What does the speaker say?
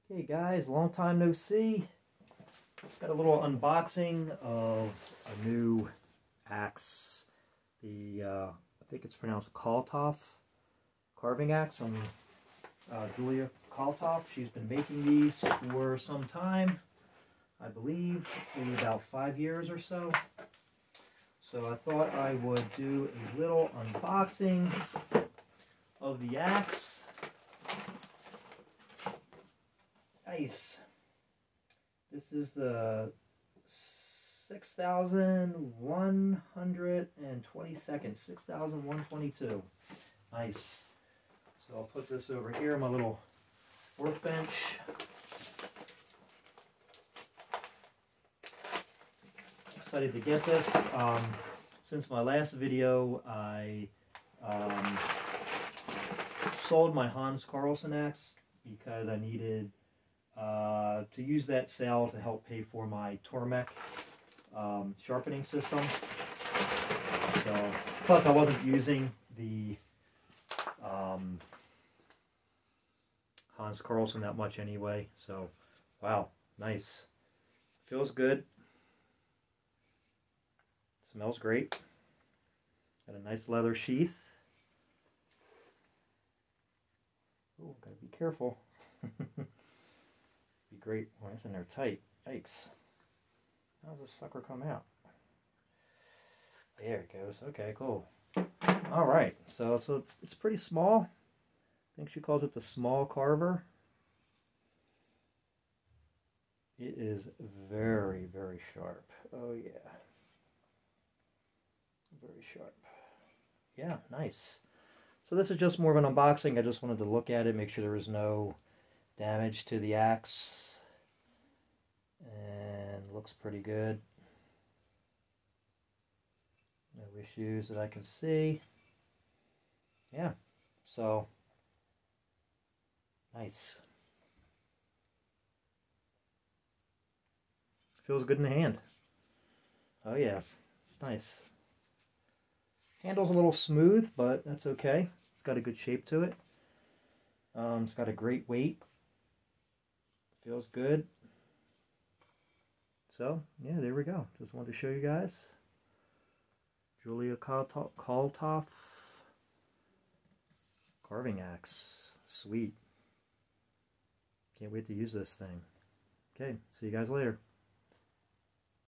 Hey guys, long time no see. Just got a little unboxing of a new axe. I think it's pronounced Kalthoff carving axe from Julia Kalthoff. She's been making these for some time, I believe, maybe about 5 years or so. So I thought I would do a little unboxing of the axe. Nice. This is the 6,122nd, 6,122. Nice. So I'll put this over here on my little workbench. Excited to get this. Since my last video, I sold my Hans Carlson axe because I needed to use that sale to help pay for my Tormek sharpening system. So, plus I wasn't using the Hans Carlson that much anyway. So, wow, nice. Feels good. Smells great. Got a nice leather sheath. Oh, gotta be careful. Be great when it's in there tight. Yikes. How does this sucker come out? There it goes. Okay, cool. Alright, so it's pretty small. I think she calls it the small carver. It is very, very sharp. Oh yeah. Very sharp. Yeah, nice. So this is just more of an unboxing. I just wanted to look at it, make sure there was no damage to the axe, and looks pretty good. No issues that I can see. Yeah, so nice. Feels good in the hand. Oh yeah, it's nice. Handle's a little smooth, but that's okay. It's got a good shape to it. It's got a great weight. Feels good. So, yeah, there we go. Just wanted to show you guys. Julia Kalthoff carving axe. Sweet. Can't wait to use this thing. Okay, see you guys later.